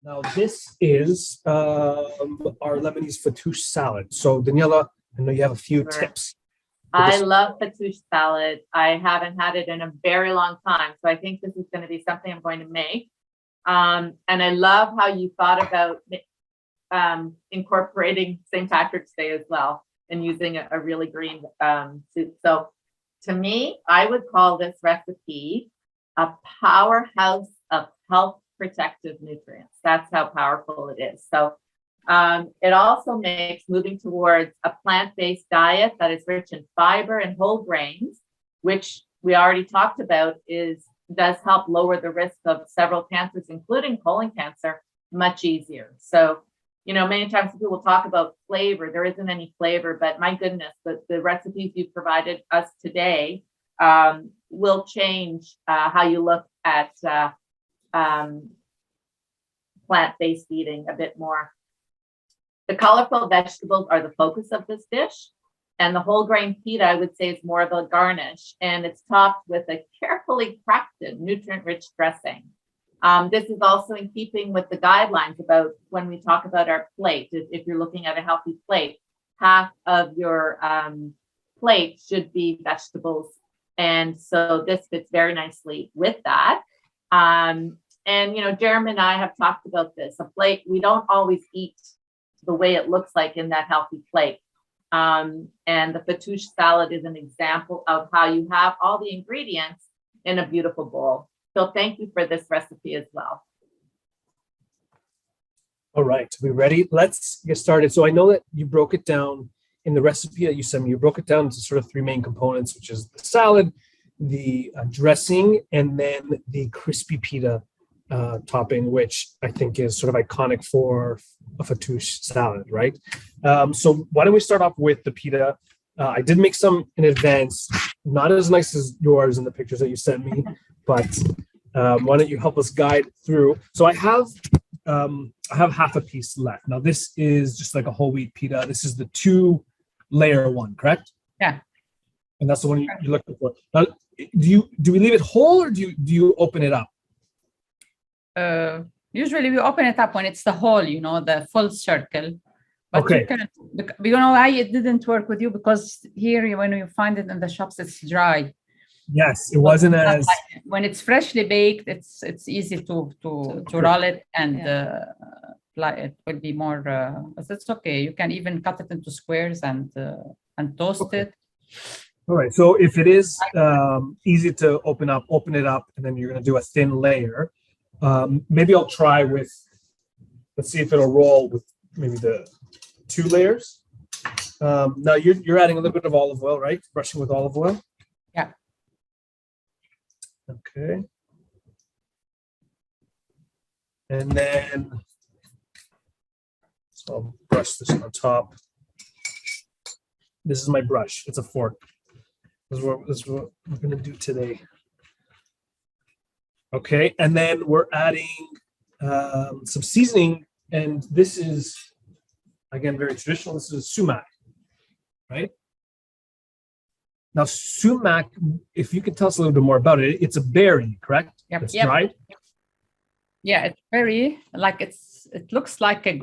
Now, this is our Lebanese fattoush salad. So, Daniela, I know you have a few tips. I love fattoush salad. I haven't had it in a very long time. So I think this is going to be something I'm going to make. And I love how you thought about incorporating St. Patrick's Day as well and using a really green soup. So to me, I would call this recipe a powerhouse of health protective nutrients. That's how powerful it is. So it also makes moving towards a plant-based diet that is rich in fiber and whole grains, which we already talked about does help lower the risk of several cancers, including colon cancer, much easier. So, many times people will talk about flavor. There isn't any flavor, but my goodness, the recipes you provided us today will change how you look at plant-based eating a bit more. The colorful vegetables are the focus of this dish, and the whole grain pita, I would say, is more of a garnish, and it's topped with a carefully crafted, nutrient-rich dressing. This is also in keeping with the guidelines about when we talk about our plate. If you're looking at a healthy plate, half of your plate should be vegetables, and so this fits very nicely with that. And Jeremy and I have talked about this. A plate, we don't always eat the way it looks like in that healthy plate. And the fattoush salad is an example of how you have all the ingredients in a beautiful bowl. So thank you for this recipe as well. All right, we ready? Let's get started. So I know that you broke it down in the recipe that you sent me. You broke it down into sort of three main components, which is the salad, the dressing, and then the crispy pita topping, which I think is sort of iconic for a fattoush salad, right? So why don't we start off with the pita? I did make some in advance, not as nice as yours in the pictures that you sent me, but why don't you help us guide through? So I have half a piece left. Now this is just like a whole wheat pita. This is the 2-layer one, correct? Yeah. And that's the one you're looking for. Now, do we leave it whole or do you open it up? Usually we open it up when it's the whole, the full circle. But okay. Why it didn't work with you? Because here, when you find it in the shops, it's dry. Yes, it wasn't as when it's freshly baked. It's easy to roll it and it will be more. It's okay. You can even cut it into squares and toast it. All right. So if it is easy to open it up, and then you're going to do a thin layer. Maybe I'll try with. Let's see if it'll roll with maybe the 2 layers. Now you're adding a little bit of olive oil, right? Brushing with olive oil. Yeah. Okay. And then, so I'll brush this on top. This is my brush. It's a fork. This is what we're going to do today. Okay, and then we're adding some seasoning, and this is, again, very traditional. This is sumac, right? Now, sumac, if you could tell us a little bit more about it, it's a berry, correct? Yep. It's dried? Yeah, it's berry, it looks like a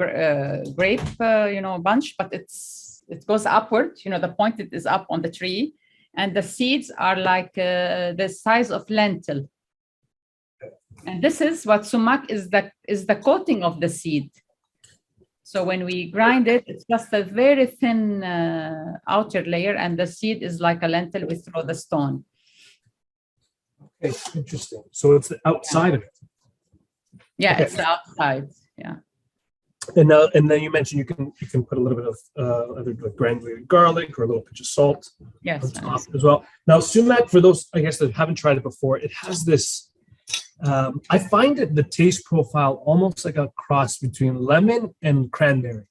grape, bunch, but it goes upward. The point is up on the tree, and the seeds are like the size of lentil. And this is what sumac is the coating of the seed. So when we grind it, it's just a very thin outer layer, and the seed is like a lentil. We throw the stone. Okay, interesting. So it's the outside of it. Yeah, okay. It's the outside. Yeah. And then you mentioned you can put a little bit of either like granulated garlic or a little pinch of salt. Yes. On top as well. Now sumac, for those I guess that haven't tried it before, it has this. I find the taste profile almost like a cross between lemon and cranberry.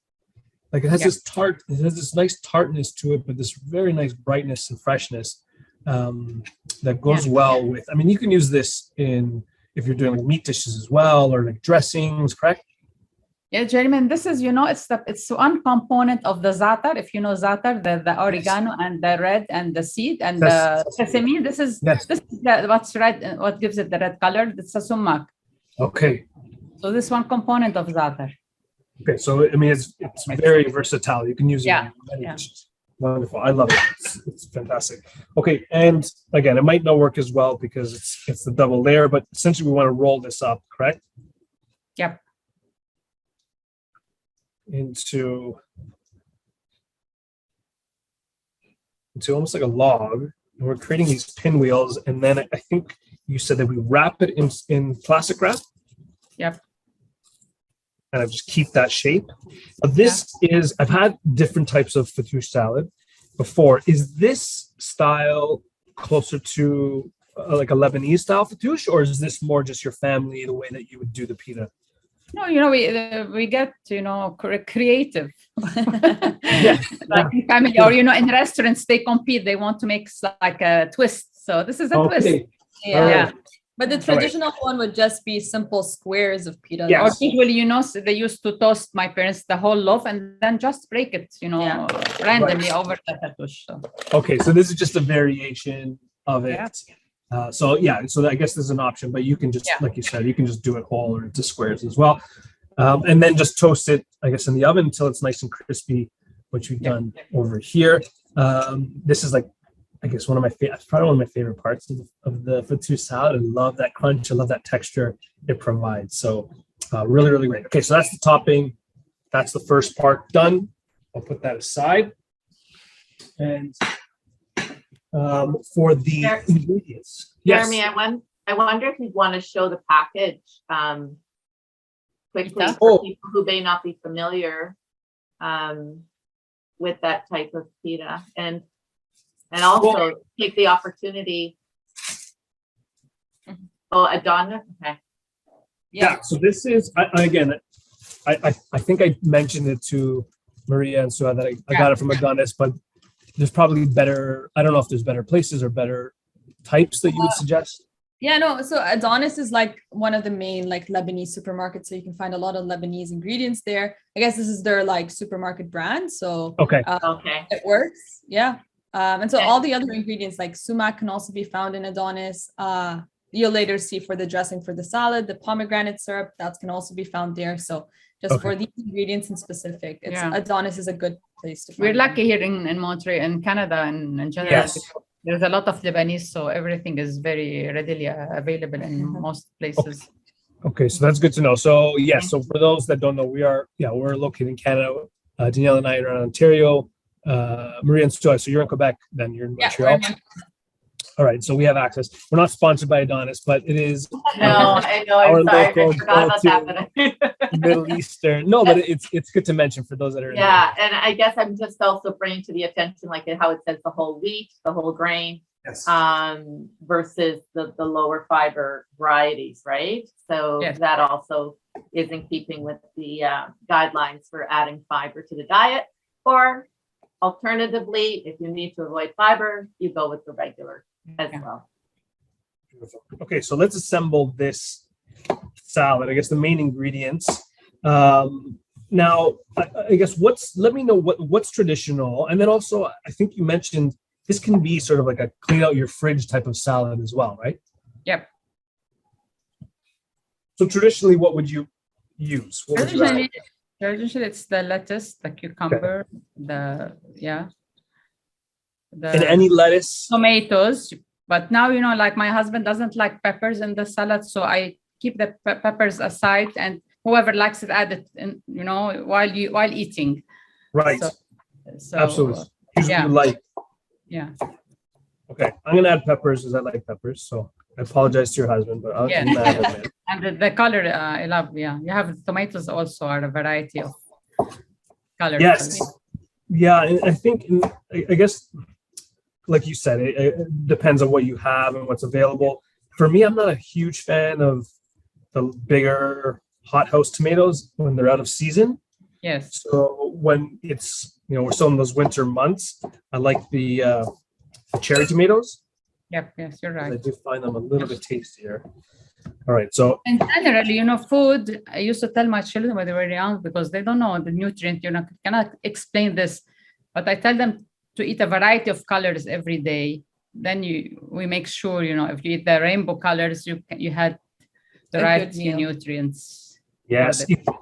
Like it has this tart, it has this nice tartness to it, but this very nice brightness and freshness that goes well with. I mean, you can use this if you're doing like meat dishes as well, or like dressings, correct? Yeah, Jeremy, and this is, it's one component of the za'atar. If you know za'atar, the oregano and the red and the seed and the sesame. This is what's red, what gives it the red color. It's a sumac. Okay. So this one component of za'atar. Okay, so I mean, it's very versatile. You can use it Yeah, in many yeah. dishes. Wonderful. I love it. It's fantastic. Okay, and again, it might not work as well because it's the double layer, but essentially we want to roll this up, correct? Yep. Into almost like a log. And we're creating these pinwheels, and then I think you said that we wrap it in plastic wrap. Yep. And I just keep that shape. But this is, I've had different types of fattoush salad before. Is this style closer to like a Lebanese style fattoush, or is this more just your family, the way that you would do the pita? No, we get creative. Yeah. Like in family, or in restaurants they compete. They want to make like a twist. So this is a twist. Yeah. All Yeah. right. But the traditional one would just be simple squares of pita. Yes. Or usually, so they used to toast, my parents, the whole loaf and then just break it, Yeah. randomly over the fattoush. So. Okay, so this is just a variation of it. Yeah. So I guess there's an option, but you can just, like you said, you can just do it whole or into squares as well. And then just toast it, I guess, in the oven until it's nice and crispy, which we've done over here. This is like, I guess probably one of my favorite parts of the fattoush salad. I love that crunch. I love that texture it provides. So really, really great. Okay, so that's the topping. That's the first part done. I'll put that aside. And for the ingredients. Jeremy, I wonder if you'd want to show the package quickly for people who may not be familiar with that type of pita, and also take the opportunity. Oh, Adonis. Okay. Yeah. So this is I think I mentioned it to Maria and Suha that I got it from Adonis, but there's probably better. I don't know if there's better places or better types that you would suggest. Yeah, no. So Adonis is like one of the main like Lebanese supermarkets, so you can find a lot of Lebanese ingredients there. I guess this is their like supermarket brand, so it works. Yeah. And so all the other ingredients like sumac can also be found in Adonis. You'll later see for the dressing for the salad, the pomegranate syrup, that can also be found there. So just for these ingredients in specific, Adonis is a good place to find. We're lucky here in Montreal, in Canada, and in general. Yes. There's a lot of Lebanese, so everything is very readily available in most places. Okay, so that's good to know. So so for those that don't know, we're located in Canada. Danielle and I are in Ontario. Maria and Suha, so you're in Quebec, then you're in Montreal. All right, so we have access. We're not sponsored by Adonis, but it is. No, I know. I'm sorry. I forgot about that. Middle Eastern. No, but it's good to mention for those that are. And I guess I'm just also bringing to the attention, like how it says the whole wheat, the whole grain, versus the lower fiber varieties, right? So that also is in keeping with the guidelines for adding fiber to the diet. Or alternatively, if you need to avoid fiber, you go with the regular as well. Beautiful. Okay, so let's assemble this salad. I guess the main ingredients. Now, I guess let me know what's traditional, and then also I think you mentioned this can be sort of like a clean out your fridge type of salad as well, right? Yep. So traditionally, what would you use? Traditionally, it's the lettuce, the cucumber, and any lettuce, tomatoes. But now, like my husband doesn't like peppers in the salad, so I keep the peppers aside, and whoever likes it, add it in, while eating. Right. So absolutely. Usually Okay, I'm gonna add peppers because I like peppers. So I apologize to your husband, but I'll add them in. And the color, I love. Yeah, you have tomatoes also are a variety of colors. Yes. Yeah, and I think, I guess, like you said, it depends on what you have and what's available. For me, I'm not a huge fan of the bigger hothouse tomatoes when they're out of season. Yes. So when it's, we're still in those winter months, I like the cherry tomatoes. Yep. Yes, you're right. I do find them a little bit tastier. All right. So in general, food, I used to tell my children when they were young, because they don't know the nutrient, cannot explain this, but I tell them to eat a variety of colors every day. Then we make sure, if you eat the rainbow colors, you had the right nutrients. Yes. Eat the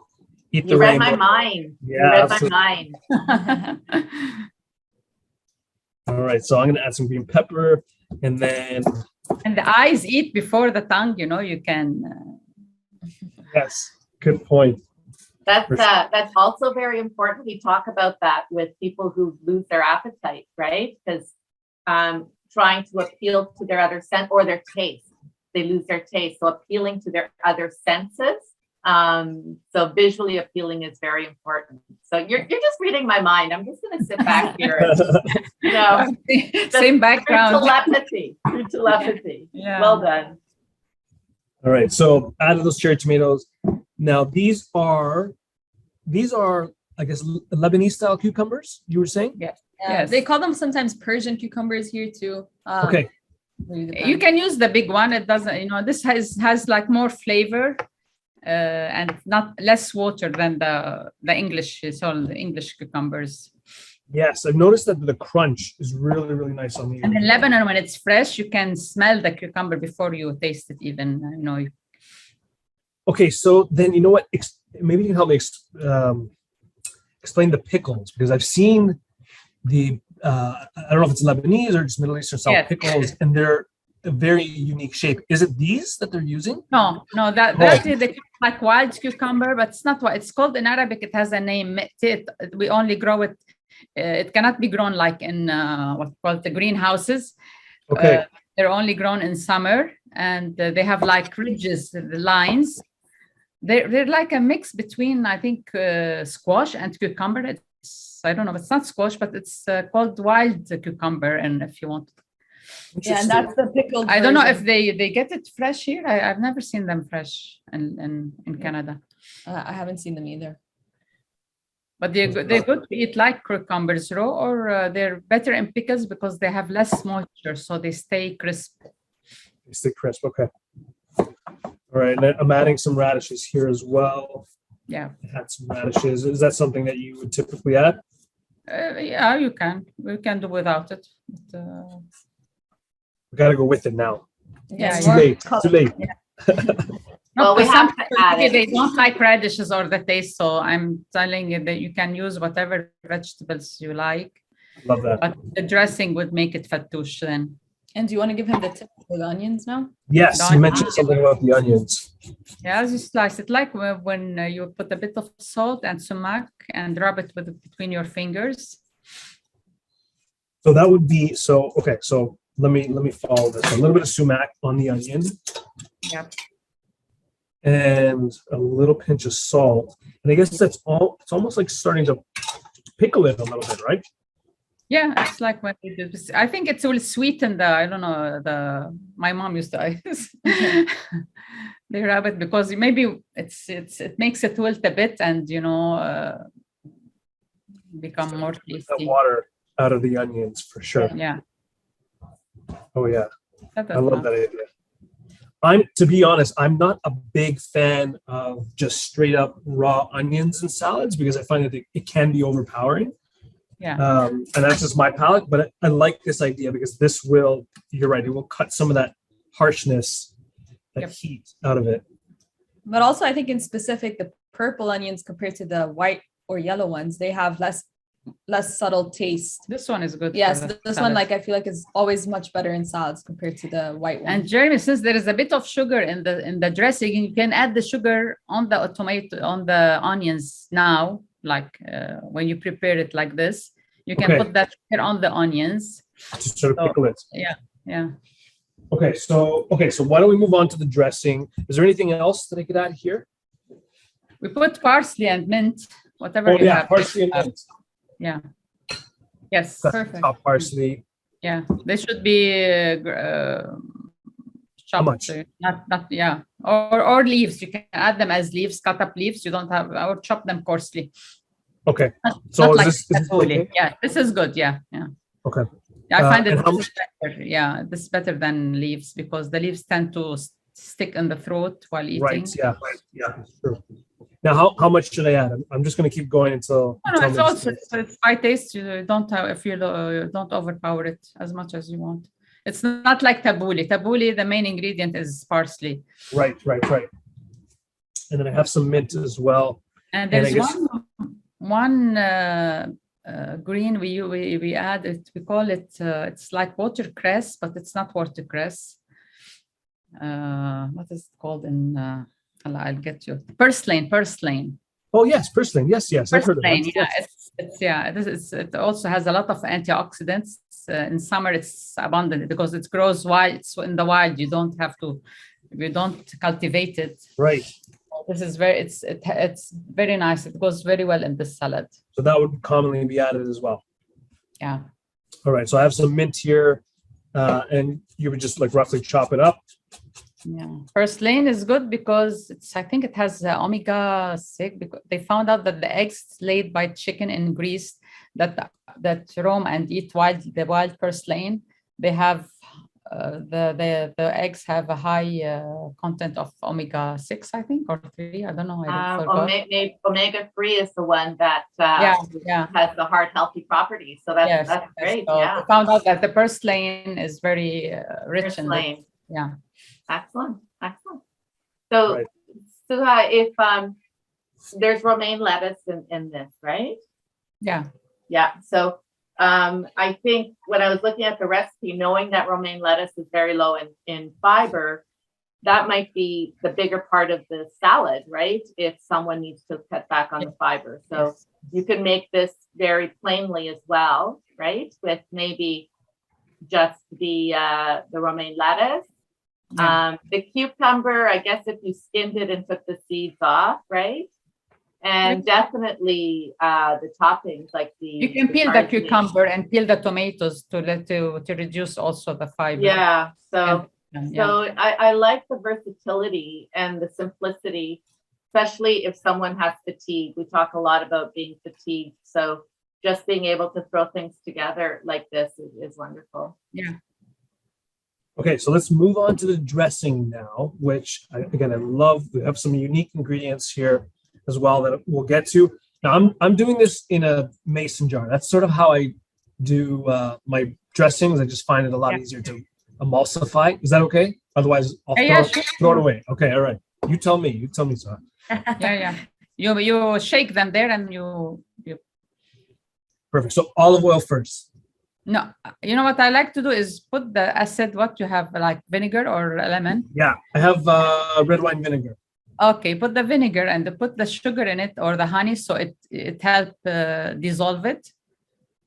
You read my rainbow. mind. Yeah, You read absolutely. my mind. All right, so I'm gonna add some green pepper, and then And the eyes eat before the tongue. You know, you can. yes, good point. That's also very important. We talk about that with people who lose their appetite, right? Because trying to appeal to their other sense or their taste, they lose their taste. So appealing to their other senses. So visually appealing is very important. So you're just reading my mind. I'm just going to sit back here and, same background. Through telepathy. Yeah. Well done. All right, so added those cherry tomatoes. Now these are, I guess, Lebanese style cucumbers. You were saying? Yes. Yeah, they call them sometimes Persian cucumbers here too. Okay. You can use the big one. It doesn't, this has like more flavor and not less water than the English, so the English cucumbers. Yes, I've noticed that the crunch is really, really nice on the. And in Lebanon, when it's fresh, you can smell the cucumber before you taste it even, Okay, so then you know what? Maybe you can help me explain the pickles, because I've seen I don't know if it's Lebanese or just Middle Eastern style pickles, and they're a very unique shape. Is it these that they're using? No, that is like wild cucumber, but it's not what it's called in Arabic. It has a name. We only grow it. It cannot be grown like in what's called the greenhouses. Okay. They're only grown in summer, and they have like ridges, the lines. They're like a mix between, I think, squash and cucumber. I don't know, it's not squash, but it's called wild cucumber. And if you want, yeah, and that's the pickled. I don't know if they get it fresh here. I've never seen them fresh in Canada. I haven't seen them either. But they're good to eat like cucumbers raw, or they're better in pickles because they have less moisture, so they stay crisp. They stay crisp. Okay. All right, and I'm adding some radishes here as well. Yeah. Add some radishes. Is that something that you would typically add? Yeah, you can. We can do without it. But, we gotta go with it now. Yeah, it's too late. Too late. Yeah. Well, we have to add it. They don't like radishes or the taste, so I'm telling you that you can use whatever vegetables you like. Love that. But the dressing would make it fattoush then. And do you want to give him the tip for the onions now? Yes, you mentioned something about the onions. Yeah, as you slice it, like when you put a bit of salt and sumac and rub it between your fingers. So that would be okay. So let me follow this. A little bit of sumac on the onion. Yep. And a little pinch of salt. And I guess that's all. It's almost like starting to pickle it a little bit, right? Yeah, it's like when you do this. I think it will sweeten I don't know, my mom used to they rub it because maybe it makes it wilt a bit and become more tasty. The water out of the onions for sure. Yeah. Oh yeah. I love that idea. To be honest, I'm not a big fan of just straight up raw onions in salads because I find that it can be overpowering. Yeah. And that's just my palate, but I like this idea because you're right, it will cut some of that harshness, that heat out of it. But also I think in specific, the purple onions compared to the white or yellow ones, they have less subtle taste. This one is good. Yes, this one, like, I feel like is always much better in salads compared to the white one. And Jeremy, since there is a bit of sugar in the dressing, you can add the sugar on the tomato, on the onions now, like when you prepare it like this, you can put that sugar on the onions. Just sort of pickle it. Yeah. Okay, so why don't we move on to the dressing? Is there anything else that I could add here? We put parsley and mint, whatever you have. Parsley and mint. Yeah. Yes. Perfect. Top parsley. Yeah, they should be chopped. How much? Or leaves. You can add them as leaves, cut up leaves. You don't have, or chop them coarsely. Okay. So is this okay? Yeah, this is good. Yeah. Okay. I find this is better. Yeah, this is better than leaves because the leaves tend to stick in the throat while eating. Right. Yeah. That's true. Now, how much should I add? I'm just going to keep going until. It's by taste. You don't have, don't overpower it as much as you want. It's not like tabbouleh. Tabbouleh, the main ingredient is parsley. Right. and then I have some mint as well. And there's one green we add it. We call it it's like watercress, but it's not watercress. What is it called in? I'll get you. Purslane. Oh yes, purslane. Yes, I've heard of that. Yeah, it also has a lot of antioxidants. In summer, it's abundant because it grows wild. So in the wild, you don't cultivate it. Right. This is it's very nice. It goes very well in this salad. So that would commonly be added as well. Yeah. All right. So I have some mint here, and you would just like roughly chop it up. Yeah. Purslane is good because I think it has omega-6, because they found out that the eggs laid by chicken in Greece that roam and eat the wild purslane, they have the eggs have a high content of omega-6, I think, or 3. I don't know. Omega-3 is the one that has the heart healthy properties. So that's great. So they found out that the purslane is very rich in it. Yeah. Excellent. So, Suha, if there's romaine lettuce in this, right? Yeah. Yeah. So I think when I was looking at the recipe, knowing that romaine lettuce is very low in fiber, that might be the bigger part of the salad, right? If someone needs to cut back on the fiber. So you can make this very plainly as well, right? With maybe just the romaine lettuce. The cucumber, I guess if you skinned it and took the seeds off, right? And definitely the toppings like you can peel the cucumber and peel the tomatoes to reduce also the fiber. Yeah. So I like the versatility and the simplicity, especially if someone has fatigue. We talk a lot about being fatigued. So just being able to throw things together like this is wonderful. Yeah. Okay, so let's move on to the dressing now, which I love. We have some unique ingredients here as well that we'll get to. Now I'm doing this in a mason jar. That's sort of how I do my dressings. I just find it a lot easier to emulsify. Is that okay? Otherwise, I'll throw it away. Okay, all right. You tell me, Suha. Yeah. You shake them there and you. Perfect. So olive oil first. No, you know what I like to do is put the acid. What you have, like vinegar or lemon? Yeah, I have red wine vinegar. Okay, put the vinegar and put the sugar in it or the honey, so it helps dissolve it.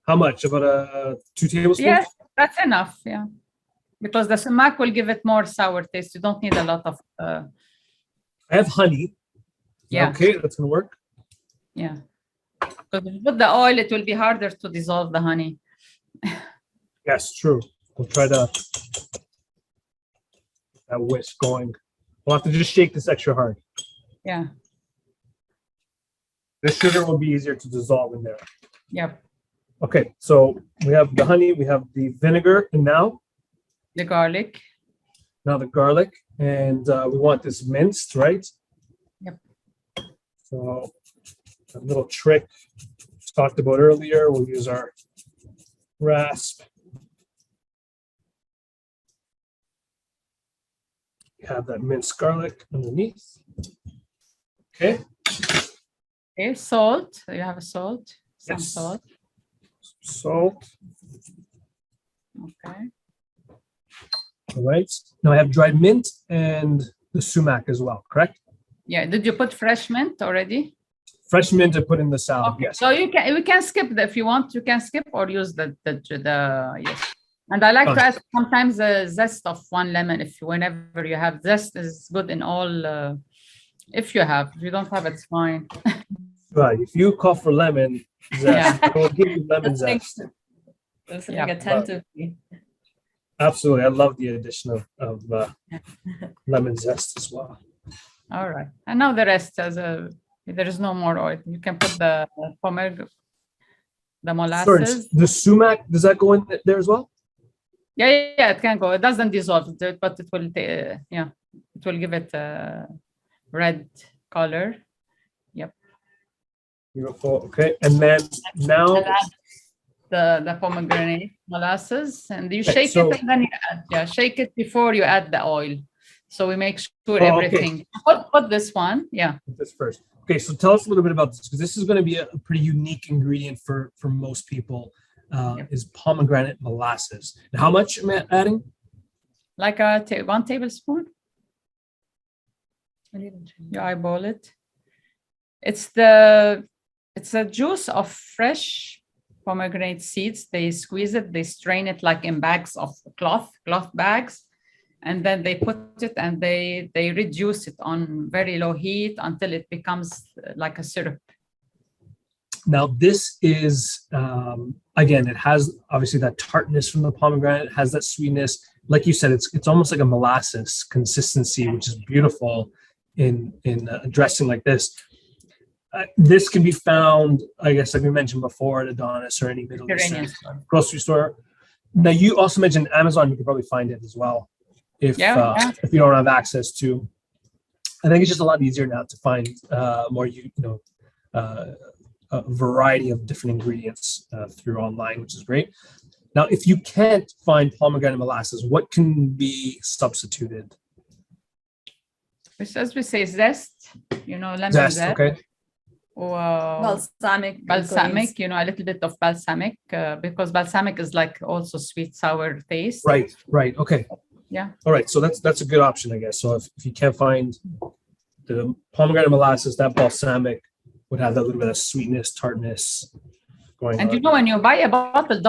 How much? About 2 tablespoons? Yes, that's enough. Yeah, because the sumac will give it more sour taste. You don't need a lot of. I have honey. Yeah. Okay, that's gonna work. Yeah, because if you put the oil, it will be harder to dissolve the honey. Yes, true. We'll try to get that whisk going. We'll have to just shake this extra hard. Yeah. The sugar will be easier to dissolve in there. Yep. Okay, so we have the honey, we have the vinegar, and now? The garlic. Now the garlic, and we want this minced, right? Yep. So a little trick talked about earlier, we'll use our rasp. Have that minced garlic underneath. Okay. Okay, salt. You have a salt. Some Yes. salt. Salt. Okay. All right. Now I have dried mint and the sumac as well, correct? Yeah. Did you put fresh mint already? Fresh mint I put in the salad. Okay. Yes. So we can skip if you want. You can skip or use the yes. And I like to add sometimes a zest of 1 lemon. Whenever you have zest is good in all. If you don't have, it's fine. Right. If you call for lemon zest, I will give you lemon zest. Listening attentively. Absolutely. I love the addition of lemon zest as well. All right. And now the rest there is no more oil. You can put the pomegranate, the molasses. Sorry, the sumac, does that go in there as well? Yeah, it can go. It doesn't dissolve it, but it will, it will give it a red color. Yep. Beautiful. Okay, and then now the pomegranate molasses, and you shake it, and then you add. Yeah, shake it before you add the oil. So we make sure Oh, okay. everything. What this one? Yeah. This first. Okay, so tell us a little bit about this, because this is going to be a pretty unique ingredient for most people. Yep. Is pomegranate molasses. And how much am I adding? Like 1 tablespoon. You eyeball it. It's the juice of fresh pomegranate seeds. They squeeze it, they strain it like in bags of cloth bags, and then they put it and they reduce it on very low heat until it becomes like a syrup. Now this is again, it has obviously that tartness from the pomegranate. It has that sweetness, like you said. It's almost like a molasses consistency, which is beautiful in a dressing like this. This can be found, I guess, like we mentioned before, at Adonis or any Middle Eastern grocery store. Now, you also mentioned Amazon. You can probably find it as well if you don't have access to. I think it's just a lot easier now to find more, a variety of different ingredients through online, which is great. Now, if you can't find pomegranate molasses, what can be substituted? As we say, zest, lemon Zest, zest. okay. Balsamic, a little bit of balsamic, because balsamic is like also sweet sour taste. Right, okay. Yeah. All right, so that's a good option, I guess. So if you can't find the pomegranate molasses, that balsamic would have that little bit of sweetness, tartness going on. And when you buy a bottle,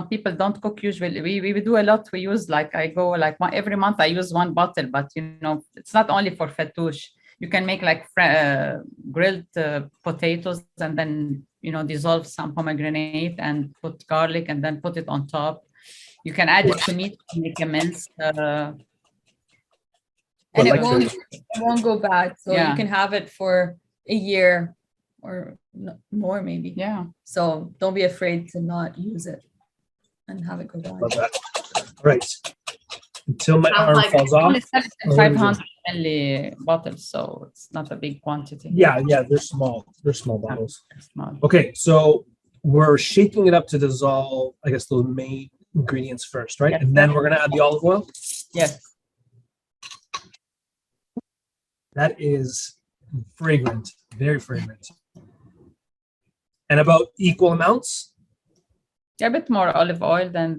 people don't cook usually. We do a lot. We use every month I use 1 bottle, but it's not only for fattoush. You can make like grilled potatoes and then, dissolve some pomegranate and put garlic and then put it on top. You can add it to meat to make a mince. And it won't go bad. So you can have it for a year or more maybe. Yeah. So don't be afraid to not use it and have it go bad. Love that. All right. Until my arm falls off. Only 500 ml bottles, so it's not a big quantity. Yeah, they're small. They're small bottles. Small. Okay, so we're shaking it up to dissolve, I guess, those main ingredients first, right? Yes. And then we're gonna add the olive oil. Yes. That is fragrant, very fragrant. And about equal amounts? A bit more olive oil than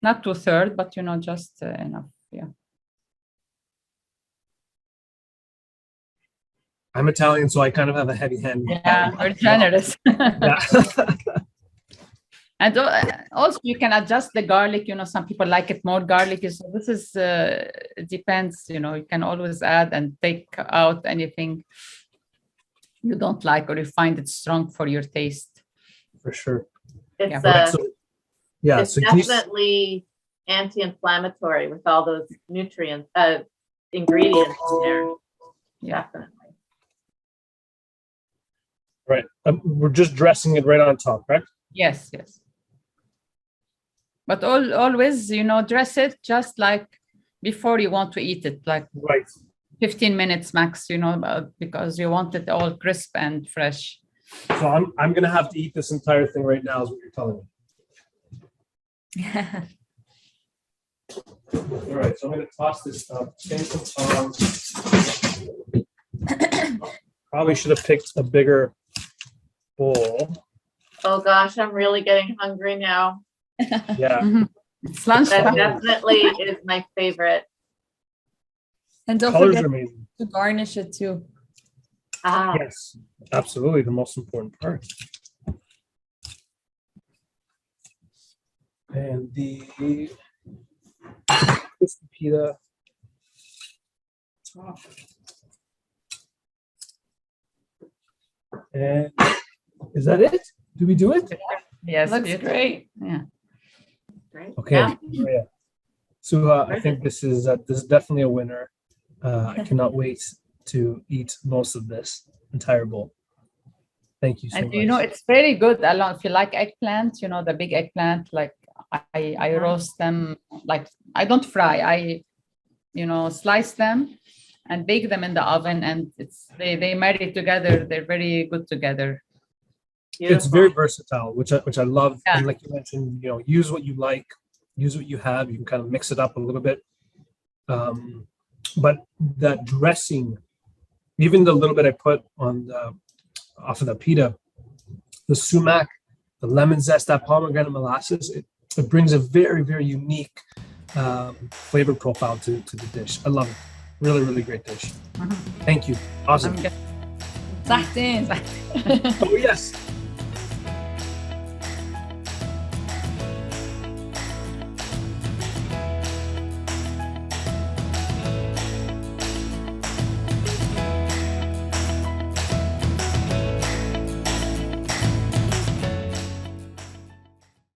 not 2/3, but just enough. Yeah. I'm Italian, so I kind of have a heavy hand. Yeah, we're generous. Yeah. And also you can adjust the garlic. Some people like it more garlicky. So this is, it depends, you can always add and take out anything you don't like or you find it strong for your taste. For sure. It's definitely anti-inflammatory with all those nutrients, ingredients in there. Yeah. Definitely. Right. We're just dressing it right on top, correct? Yes. But always, dress it just like before you want to eat it, like 15 minutes max, because you want it all crisp and fresh. So I'm gonna have to eat this entire thing right now, is what you're telling me. All right, so I'm gonna toss this up. Probably should have picked a bigger bowl. Oh gosh, I'm really getting hungry now. Yeah. It's lunchtime. That definitely is my favorite. And don't Colors forget are amazing. to garnish it too. Yes, absolutely, the most important part. And the pita top. And is that it? Do we do it? Yes, looks great. Yeah. Great. Okay. Yeah. So I think this is definitely a winner. I cannot wait to eat most of this entire bowl. Thank you so much. And it's very good along. If you like eggplant, the big eggplant, like I roast them, like I don't fry. I slice them and bake them in the oven, and they marry together. They're very good together. Beautiful. It's very versatile, which I love. Yeah. And like you mentioned, use what you like, use what you have. You can kind of mix it up a little bit. But that dressing, even the little bit I put on off of the pita, the sumac, the lemon zest, that pomegranate molasses, it brings a very, very unique flavor profile to the dish. I love it. Really, really great dish. Thank you. Awesome. Zahtin. Oh, yes.